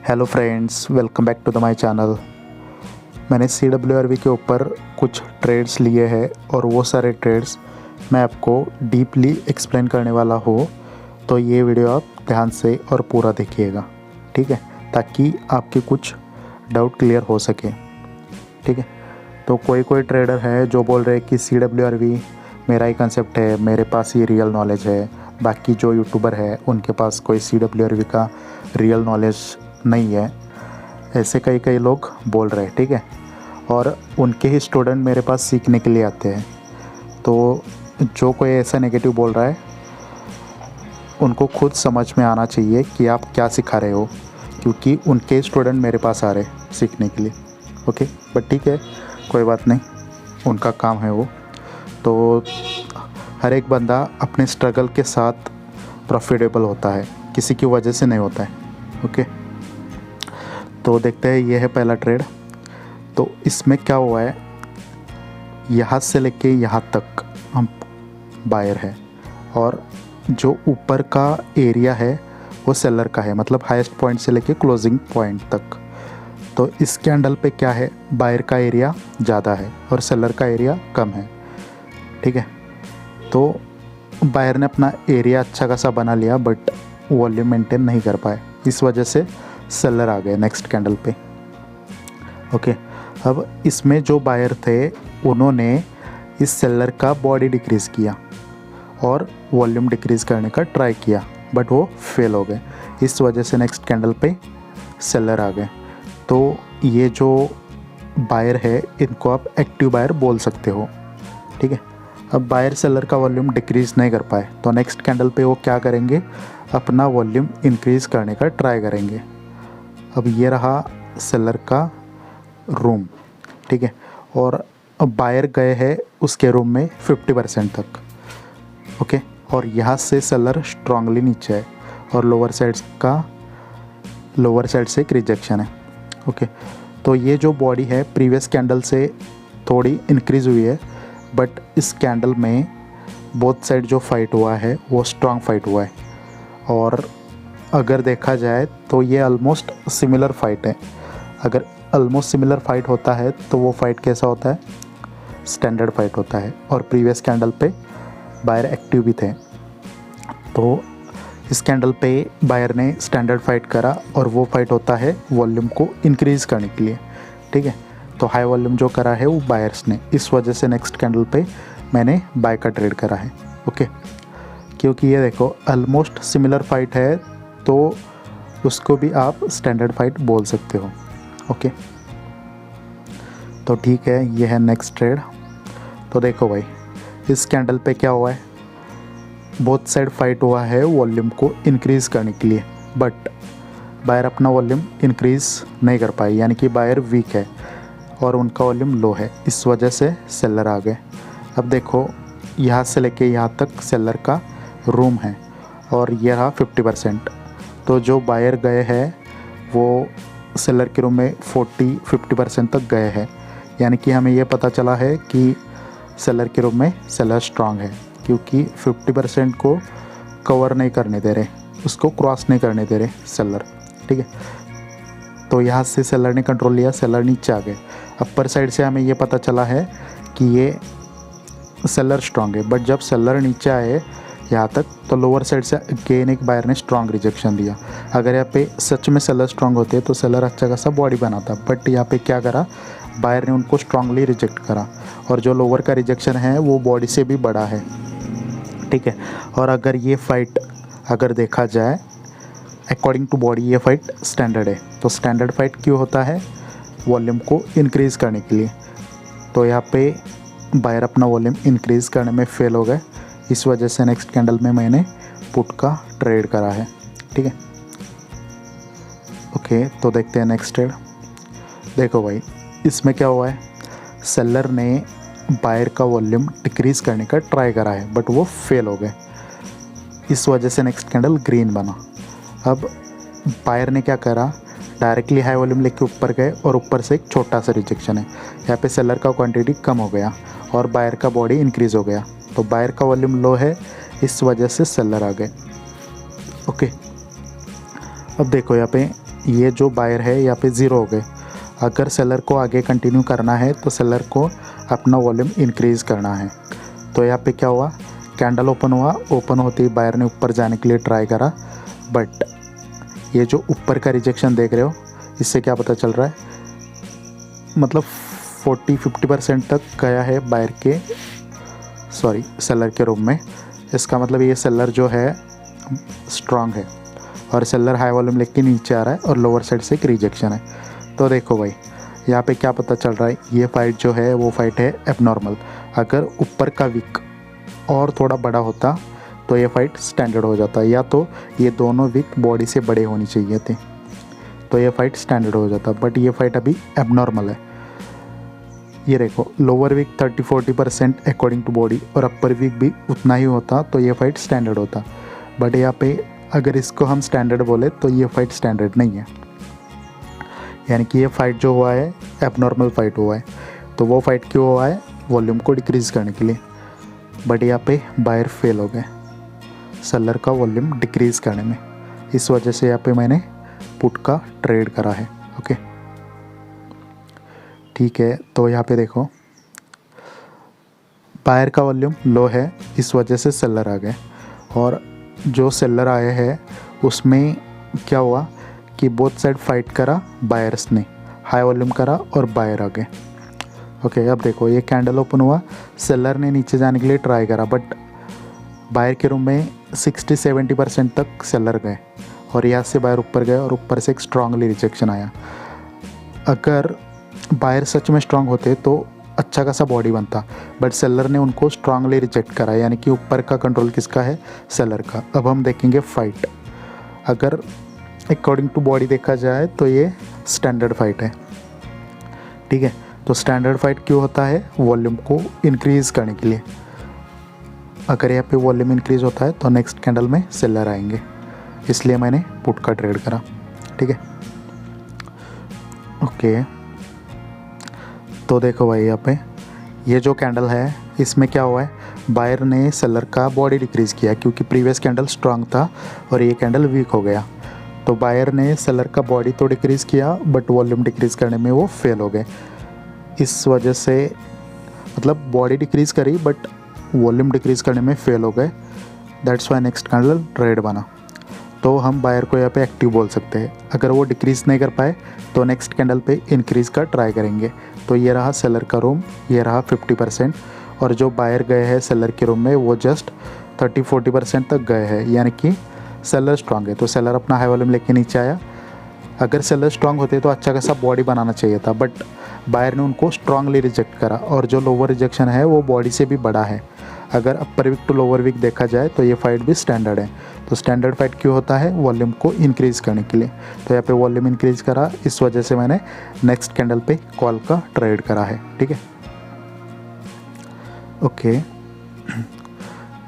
Hello friends, welcome back to the my channel. मैंने CWRV के ऊपर कुछ ट्रेड्स लिए हैं और वो सारे ट्रेड्स मैं आपको डीपली एक्सप्लेन करने वाला हूँ। तो ये वीडियो आप ध्यान से और पूरा देखिएगा, ठीक है, ताकि आपके कुछ डाउट क्लियर हो सके, ठीक है। तो कोई ट्रेडर है जो बोल रहे हैं कि CWRV मेरा ही कंसेप्ट है, मेरे पास ही रियल नॉलेज है, बाकी जो यूट्यूबर है उनके पास कोई CWRV का रियल नॉलेज नहीं है। ऐसे कई लोग बोल रहे हैं, ठीक है, और उनके ही स्टूडेंट मेरे पास सीखने के लिए आते हैं। तो जो कोई ऐसा नेगेटिव बोल रहा है उनको खुद समझ में आना चाहिए कि आप क्या सिखा रहे हो, क्योंकि उनके स्टूडेंट मेरे पास आ रहे सीखने के लिए। ओके, बट ठीक है, कोई बात नहीं, उनका काम है वो। तो हर एक बंदा अपने स्ट्रगल के साथ प्रॉफिटेबल होता है, किसी की वजह से नहीं होता है। ओके, तो देखते हैं, ये है पहला ट्रेड। तो इसमें क्या हुआ है, यहाँ से लेके यहाँ तक हम बायर है और जो ऊपर का एरिया है वो सेलर का है, मतलब हाईएस्ट पॉइंट से लेके क्लोजिंग पॉइंट तक। तो इस कैंडल पे क्या है, बायर का एरिया ज़्यादा है और सेलर का एरिया कम है, ठीक है। तो बायर ने अपना एरिया अच्छा खासा बना लिया बट वॉल्यूम मेंटेन नहीं कर पाए, इस वजह से सेलर आ गए नेक्स्ट कैंडल पे। ओके, अब इसमें जो बायर थे उन्होंने इस सेलर का बॉडी डिक्रीज़ किया और वॉल्यूम डिक्रीज़ करने का ट्राई किया, बट वो फेल हो गए। इस वजह से नेक्स्ट कैंडल पे सेलर आ गए। तो ये जो बायर है इनको आप एक्टिव बायर बोल सकते हो, ठीक है। अब बायर सेलर का वॉल्यूम डिक्रीज़ नहीं कर पाए तो नेक्स्ट कैंडल पे वो क्या करेंगे, अपना वॉल्यूम इंक्रीज़ करने का ट्राई करेंगे। अब ये रहा सेलर का रूम, ठीक है, और अब बायर गए हैं उसके रूम में 50% तक। ओके, और यहाँ से सेलर स्ट्रांगली नीचे है और लोअर साइड से एक रिजेक्शन है। ओके, तो ये जो बॉडी है प्रीवियस कैंडल से थोड़ी इंक्रीज़ हुई है, बट इस कैंडल में बोथ साइड जो फाइट हुआ है वो स्ट्रांग फाइट हुआ है। और अगर देखा जाए तो ये ऑलमोस्ट सिमिलर फाइट है। अगर ऑलमोस्ट सिमिलर फाइट होता है तो वो फाइट कैसा होता है, स्टैंडर्ड फाइट होता है। और प्रीवियस कैंडल पे बायर एक्टिव भी थे, तो इस कैंडल पे बायर ने स्टैंडर्ड फाइट करा और वो फाइट होता है वॉल्यूम को इंक्रीज़ करने के लिए, ठीक है। तो हाई वॉल्यूम जो करा है वो बायर्स ने, इस वजह से नेक्स्ट कैंडल पे मैंने बाय का ट्रेड करा है। ओके, क्योंकि ये देखो ऑलमोस्ट सिमिलर फाइट है तो उसको भी आप स्टैंडर्ड फाइट बोल सकते हो। ओके, तो ठीक है, ये है नेक्स्ट ट्रेड। तो देखो भाई, इस कैंडल पे क्या हुआ है, बोथ साइड फाइट हुआ है वॉल्यूम को इंक्रीज़ करने के लिए, बट बायर अपना वॉल्यूम इंक्रीज़ नहीं कर पाए, यानी कि बायर वीक है और उनका वॉल्यूम लो है, इस वजह से सेलर आ गए। अब देखो, यहाँ से लेके यहाँ तक सेलर का रूम है और ये रहा 50%। तो जो बायर गए हैं वो सेलर के रूम में 40-50% तक गए हैं, यानी कि हमें ये पता चला है कि सेलर के रूम में सेलर स्ट्रांग है, क्योंकि 50% को कवर नहीं करने दे रहे, उसको क्रॉस नहीं करने दे रहे सेलर, ठीक है। तो यहाँ से सेलर ने कंट्रोल लिया, सेलर नीचे आ गए। अपर साइड से हमें ये पता चला है कि ये सेलर स्ट्रांग है, बट जब सेलर नीचे आए यहाँ तक तो लोअर साइड से अगेन एक बायर ने स्ट्रांग रिजेक्शन दिया। अगर यहाँ पे सच में सेलर स्ट्रांग होते तो सेलर अच्छा खासा बॉडी बनाता, बट यहाँ पे क्या करा, बायर ने उनको स्ट्रांगली रिजेक्ट करा और जो लोअर का रिजेक्शन है वो बॉडी से भी बड़ा है, ठीक है। और अगर ये फाइट अगर देखा जाए अकॉर्डिंग टू बॉडी, ये फाइट स्टैंडर्ड है। तो स्टैंडर्ड फाइट क्यों होता है, वॉल्यूम को इंक्रीज़ करने के लिए। तो यहाँ पे बायर अपना वॉल्यूम इंक्रीज़ करने में फेल हो गए, इस वजह से नेक्स्ट कैंडल में मैंने पुट का ट्रेड करा है, ठीक है। ओके, तो देखते हैं नेक्स्ट ट्रेड। देखो भाई, इसमें क्या हुआ है, सेलर ने बायर का वॉल्यूम डिक्रीज़ करने का ट्राई करा है बट वो फेल हो गए, इस वजह से नेक्स्ट कैंडल ग्रीन बना। अब बायर ने क्या करा, डायरेक्टली हाई वॉल्यूम लेके ऊपर गए और ऊपर से एक छोटा सा रिजेक्शन है, यहाँ पे सेलर का क्वांटिटी कम हो गया और बायर का बॉडी इंक्रीज़ हो गया। तो बायर का वॉल्यूम लो है, इस वजह से सेलर आ गए। ओके, अब देखो यहाँ पे ये जो बायर है यहाँ पे ज़ीरो हो गए। अगर सेलर को आगे कंटिन्यू करना है तो सेलर को अपना वॉल्यूम इंक्रीज़ करना है। तो यहाँ पे क्या हुआ, कैंडल ओपन हुआ, ओपन होते ही बायर ने ऊपर जाने के लिए ट्राई करा, बट ये जो ऊपर का रिजेक्शन देख रहे हो, इससे क्या पता चल रहा है, मतलब 40-50% तक गया है बायर के सेलर के रूम में। इसका मतलब ये सेलर जो है स्ट्रांग है और सेलर हाई वॉल्यूम लेके नीचे आ रहा है और लोअर साइड से एक रिजेक्शन है। तो देखो भाई यहाँ पे क्या पता चल रहा है, ये फाइट जो है वो फाइट है एबनॉर्मल। अगर ऊपर का विक और थोड़ा बड़ा होता तो ये फाइट स्टैंडर्ड हो जाता, या तो ये दोनों विक बॉडी से बड़े होनी चाहिए थे तो ये फाइट स्टैंडर्ड हो जाता, बट ये फाइट अभी एबनॉर्मल है। ये देखो lower wick 30-40% according to body और अपर विक भी उतना ही होता तो ये फाइट स्टैंडर्ड होता, बट यहाँ पे अगर इसको हम स्टैंडर्ड बोले तो ये फाइट स्टैंडर्ड नहीं है। यानी कि ये फाइट जो हुआ है एबनॉर्मल फाइट हुआ है। तो वो फाइट क्यों हुआ है, वॉल्यूम को डिक्रीज़ करने के लिए, बट यहाँ पे बायर फेल हो गए सेलर का वॉल्यूम डिक्रीज़ करने में। इस वजह से यहाँ पे मैंने पुट का ट्रेड करा है। ओके ठीक है, तो यहाँ पे देखो बायर का वॉल्यूम लो है, इस वजह से सेलर आ गए, और जो सेलर आए हैं उसमें क्या हुआ कि बोथ साइड फाइट करा, बायर्स ने हाई वॉल्यूम करा और बायर आ गए। ओके अब देखो ये कैंडल ओपन हुआ, सेलर ने नीचे जाने के लिए ट्राई करा, बट बायर के रूम में 60-70% तक सेलर गए और यहाँ से बायर ऊपर गए और ऊपर से एक स्ट्रांगली रिजेक्शन आया। अगर बायर सच में स्ट्रांग होते तो अच्छा खासा बॉडी बनता, बट सेलर ने उनको स्ट्रांगली रिजेक्ट करा, यानी कि ऊपर का कंट्रोल किसका है, सेलर का। अब हम देखेंगे फाइट। अगर अकॉर्डिंग टू बॉडी देखा जाए तो ये स्टैंडर्ड फाइट है, ठीक है। तो स्टैंडर्ड फाइट क्यों होता है, वॉल्यूम को इंक्रीज़ करने के लिए। अगर यहाँ पे वॉल्यूम इंक्रीज़ होता है तो नेक्स्ट कैंडल में सेलर आएंगे, इसलिए मैंने पुट का ट्रेड करा, ठीक है। ओके तो देखो भाई यहाँ पे ये जो कैंडल है इसमें क्या हुआ है, बायर ने सेलर का बॉडी डिक्रीज़ किया क्योंकि प्रीवियस कैंडल स्ट्रांग था और ये कैंडल वीक हो गया। तो बायर ने सेलर का बॉडी तो डिक्रीज़ किया बट वॉल्यूम डिक्रीज़ करने में वो फेल हो गए। इस वजह से मतलब बॉडी डिक्रीज़ करी बट वॉल्यूम डिक्रीज़ करने में फेल हो गए, that's why next candle trade बना। तो हम बायर को यहाँ पे एक्टिव बोल सकते हैं। अगर वो डिक्रीज़ नहीं कर पाए तो नेक्स्ट कैंडल पे इंक्रीज़ का ट्राई करेंगे। तो ये रहा सेलर का रूम, ये रहा 50%, और जो बायर गए हैं सेलर के रूम में वो जस्ट 30-40% तक गए हैं, यानी कि सेलर स्ट्रांग है। तो सेलर अपना हाई वॉल्यूम लेके नीचे आया। अगर सेलर स्ट्रांग होते तो अच्छा खासा बॉडी बनाना चाहिए था, बट बायर ने उनको स्ट्रांगली रिजेक्ट करा, और जो लोअर रिजेक्शन है वो बॉडी से भी बड़ा है। अगर अपर विक टू लोअर विक देखा जाए तो ये फाइट भी स्टैंडर्ड है। तो स्टैंडर्ड फाइट क्यों होता है, वॉल्यूम को इंक्रीज़ करने के लिए। तो यहाँ पे वॉल्यूम इंक्रीज़ करा, इस वजह से मैंने नेक्स्ट कैंडल पे कॉल का ट्रेड करा है, ठीक है। ओके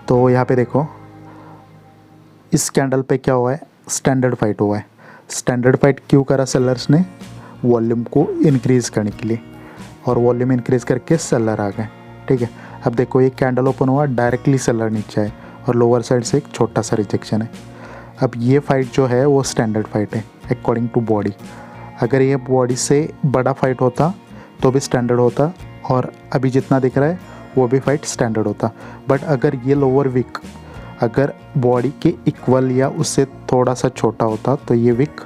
तो यहाँ पे देखो इस कैंडल पे क्या हुआ है, स्टैंडर्ड फाइट हुआ है। स्टैंडर्ड फाइट क्यों करा सेलर्स ने, वॉल्यूम को इंक्रीज़ करने के लिए, और वॉल्यूम इंक्रीज़ करके सेलर आ गए, ठीक है। अब देखो ये कैंडल ओपन हुआ, डायरेक्टली सेलर नीचे है और लोअर साइड से एक छोटा सा रिजेक्शन है। अब ये फाइट जो है वो स्टैंडर्ड फाइट है अकॉर्डिंग टू बॉडी। अगर ये बॉडी से बड़ा फाइट होता तो भी स्टैंडर्ड होता, और अभी जितना दिख रहा है वो भी फाइट स्टैंडर्ड होता। बट अगर ये लोअर विक अगर बॉडी के इक्वल या उससे थोड़ा सा छोटा होता तो ये विक,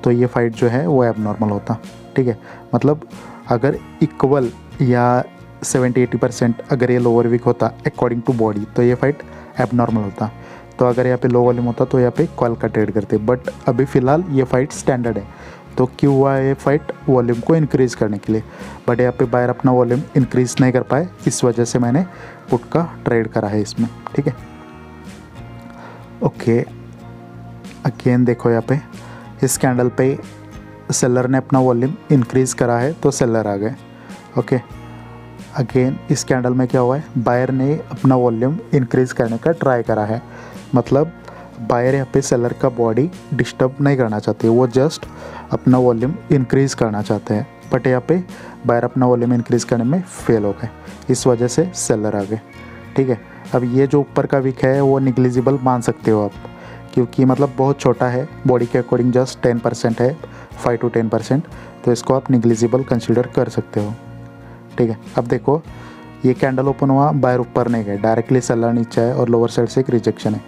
तो ये फाइट जो है वो एबनॉर्मल होता, ठीक है। मतलब अगर इक्वल या 70-80% अगर ये लोअर विक होता अकॉर्डिंग टू बॉडी तो ये फाइट एबनॉर्मल होता। तो अगर यहाँ पे लो वॉल्यूम होता तो यहाँ पे कॉल का ट्रेड करते, बट अभी फ़िलहाल ये फाइट स्टैंडर्ड है। तो क्यों हुआ ये फाइट, वॉल्यूम को इंक्रीज़ करने के लिए, बट यहाँ पे बायर अपना वॉल्यूम इंक्रीज़ नहीं कर पाए, इस वजह से मैंने पुट का ट्रेड करा है इसमें, ठीक है। ओके अगेन देखो यहाँ पे इस कैंडल पे सेलर ने अपना वॉल्यूम इंक्रीज़ करा है तो सेलर आ गए। ओके अगेन इस कैंडल में क्या हुआ है, बायर ने अपना वॉल्यूम इंक्रीज़ करने का ट्राई करा है। मतलब बायर यहाँ पे सेलर का बॉडी डिस्टर्ब नहीं करना चाहते, वो जस्ट अपना वॉल्यूम इंक्रीज़ करना चाहते हैं, बट यहाँ पे बायर अपना वॉल्यूम इंक्रीज़ करने में फेल हो गए, इस वजह से सेलर आ गए, ठीक है। अब ये जो ऊपर का विक है वो निग्लिजिबल मान सकते हो आप, क्योंकि मतलब बहुत छोटा है, बॉडी के अकॉर्डिंग जस्ट 10% है, 5 to 10%, तो इसको आप निग्लिजिबल कंसीडर कर सकते हो। ठीक है, अब देखो ये कैंडल ओपन हुआ, बायर ऊपर नहीं गए, डायरेक्टली सेलर नीचे है और लोअर साइड से एक रिजेक्शन है।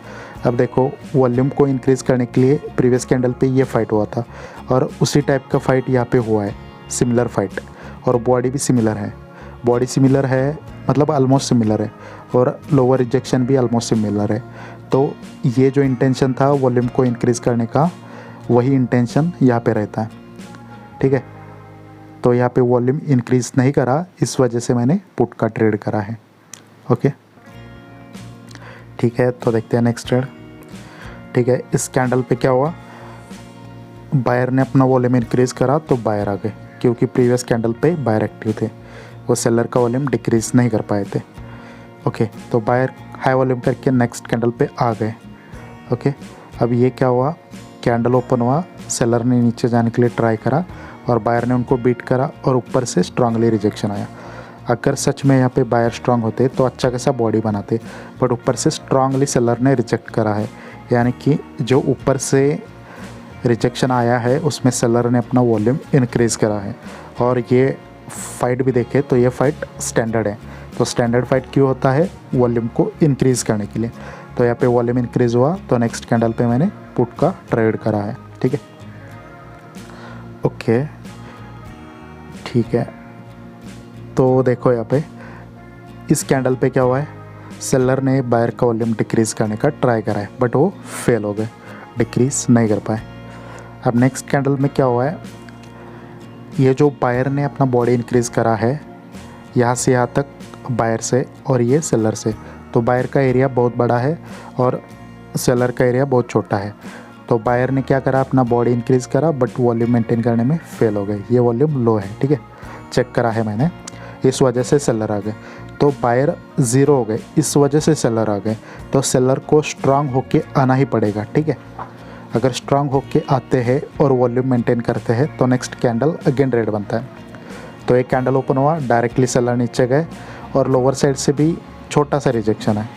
अब देखो वॉल्यूम को इंक्रीज़ करने के लिए प्रीवियस कैंडल पे ये फाइट हुआ था और उसी टाइप का फाइट यहाँ पे हुआ है, सिमिलर फाइट, और बॉडी भी सिमिलर है, बॉडी सिमिलर है मतलब ऑलमोस्ट सिमिलर है, और लोअर रिजेक्शन भी ऑलमोस्ट सिमिलर है। तो ये जो इंटेंशन था वॉल्यूम को इंक्रीज़ करने का, वही इंटेंशन यहाँ पे रहता है। ठीक है, तो यहाँ पे वॉल्यूम इंक्रीज़ नहीं करा, इस वजह से मैंने पुट का ट्रेड करा है। ओके, ठीक है, तो देखते हैं नेक्स्ट ट्रेड। ठीक है, इस कैंडल पे क्या हुआ, बायर ने अपना वॉल्यूम इंक्रीज़ करा तो बायर आ गए, क्योंकि प्रीवियस कैंडल पे बायर एक्टिव थे, वो सेलर का वॉल्यूम डिक्रीज़ नहीं कर पाए थे। ओके, तो बायर हाई वॉल्यूम करके नेक्स्ट कैंडल पे आ गए। ओके, अब ये क्या हुआ, कैंडल ओपन हुआ, सेलर ने नीचे जाने के लिए ट्राई करा और बायर ने उनको बीट करा और ऊपर से स्ट्रांगली रिजेक्शन आया। अगर सच में यहाँ पे बायर स्ट्रांग होते तो अच्छा कैसा बॉडी बनाते, बट ऊपर से स्ट्रांगली सेलर ने रिजेक्ट करा है, यानी कि जो ऊपर से रिजेक्शन आया है उसमें सेलर ने अपना वॉल्यूम इंक्रीज़ करा है। और ये फाइट भी देखे तो ये फाइट स्टैंडर्ड है, तो स्टैंडर्ड फाइट क्यों होता है, वॉल्यूम को इंक्रीज़ करने के लिए। तो यहाँ पे वॉल्यूम इंक्रीज़ हुआ तो नेक्स्ट कैंडल पे मैंने पुट का ट्रेड करा है। ठीक है, ओके, ठीक है, तो देखो यहाँ पे इस कैंडल पे क्या हुआ है, सेलर ने बायर का वॉल्यूम डिक्रीज़ करने का ट्राई करा है, बट वो फेल हो गए, डिक्रीज़ नहीं कर पाए। अब नेक्स्ट कैंडल में क्या हुआ है, ये जो बायर ने अपना बॉडी इंक्रीज़ करा है यहाँ से यहाँ तक बायर से और ये सेलर से, तो बायर का एरिया बहुत बड़ा है और सेलर का एरिया बहुत छोटा है। तो बायर ने क्या करा, अपना बॉडी इंक्रीज़ करा बट वॉल्यूम मेंटेन करने में फेल हो गए, ये वॉल्यूम लो है। ठीक है, चेक करा है मैंने, इस वजह से सेलर आ गए, तो बायर ज़ीरो हो गए, इस वजह से सेलर आ गए। तो सेलर को स्ट्रांग होके आना ही पड़ेगा। ठीक है, अगर स्ट्रांग होके आते हैं और वॉल्यूम मेंटेन करते हैं तो नेक्स्ट कैंडल अगेन रेड बनता है। तो एक कैंडल ओपन हुआ, डायरेक्टली सेलर नीचे गए और लोअर साइड से भी छोटा सा रिजेक्शन है।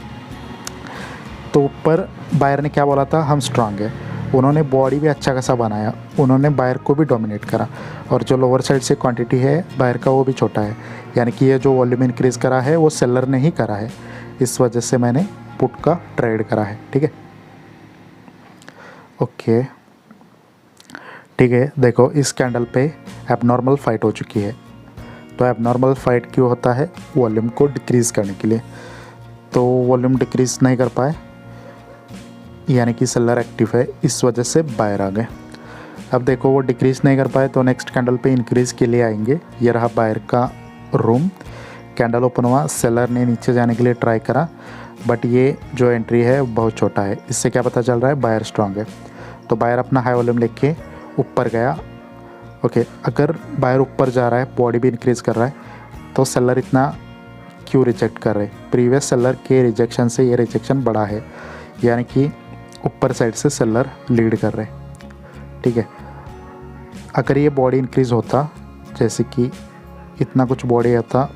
तो ऊपर बायर ने क्या बोला था, हम स्ट्रांग है, उन्होंने बॉडी भी अच्छा खासा बनाया, उन्होंने बायर को भी डोमिनेट करा, और जो लोअर साइड से क्वांटिटी है बायर का वो भी छोटा है, यानी कि ये जो वॉल्यूम इंक्रीज़ करा है वो सेलर ने ही करा है, इस वजह से मैंने पुट का ट्रेड करा है। ठीक है, ओके, ठीक है, देखो इस कैंडल पे एबनॉर्मल फाइट हो चुकी है। तो एबनॉर्मल फाइट क्यों होता है, वॉल्यूम को डिक्रीज़ करने के लिए, तो वॉल्यूम डिक्रीज़ नहीं कर पाए, यानी कि सेलर एक्टिव है, इस वजह से बायर आ गए। अब देखो वो डिक्रीज़ नहीं कर पाए तो नेक्स्ट कैंडल पे इंक्रीज़ के लिए आएंगे। ये रहा बायर का रूम, कैंडल ओपन हुआ, सेलर ने नीचे जाने के लिए ट्राई करा बट ये जो एंट्री है बहुत छोटा है, इससे क्या पता चल रहा है, बायर स्ट्रांग है। तो बायर अपना हाई वॉल्यूम लेके ऊपर गया। ओके, अगर बायर ऊपर जा रहा है, बॉडी भी इंक्रीज़ कर रहा है, तो सेलर इतना क्यों रिजेक्ट कर रहे, प्रीवियस सेलर के रिजेक्शन से ये रिजेक्शन बड़ा है, यानी कि ऊपर साइड से सेलर लीड कर रहे। ठीक है, अगर ये बॉडी इंक्रीज़ होता, जैसे कि इतना कुछ बॉडी आता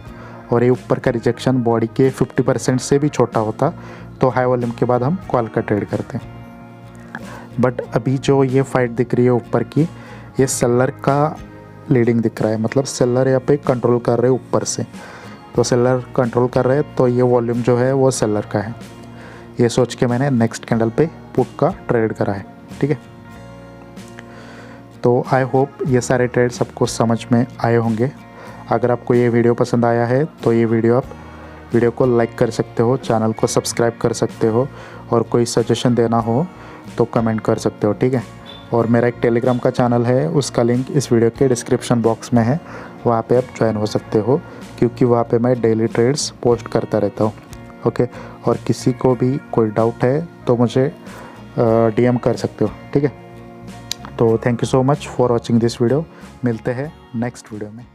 और ये ऊपर का रिजेक्शन बॉडी के 50% से भी छोटा होता, तो हाई वॉल्यूम के बाद हम कॉल का ट्रेड करते हैं। बट अभी जो ये फाइट दिख रही है ऊपर की, ये सेलर का लीडिंग दिख रहा है, मतलब सेलर यहाँ पे कंट्रोल कर रहे हैं ऊपर से, तो सेलर कंट्रोल कर रहे हैं, तो ये वॉल्यूम जो है वो सेलर का है, ये सोच के मैंने नेक्स्ट कैंडल पे पुट का ट्रेड करा है। ठीक है, तो आई होप ये सारे ट्रेड सबको समझ में आए होंगे। अगर आपको ये वीडियो पसंद आया है तो ये वीडियो को लाइक कर सकते हो, चैनल को सब्सक्राइब कर सकते हो, और कोई सजेशन देना हो तो कमेंट कर सकते हो। ठीक है, और मेरा एक टेलीग्राम का चैनल है, उसका लिंक इस वीडियो के डिस्क्रिप्शन बॉक्स में है, वहाँ पे आप ज्वाइन हो सकते हो, क्योंकि वहाँ पे मैं डेली ट्रेड्स पोस्ट करता रहता हूँ। ओके, और किसी को भी कोई डाउट है तो मुझे DM कर सकते हो। ठीक है, तो thank you so much for watching this video, मिलते हैं नेक्स्ट वीडियो में।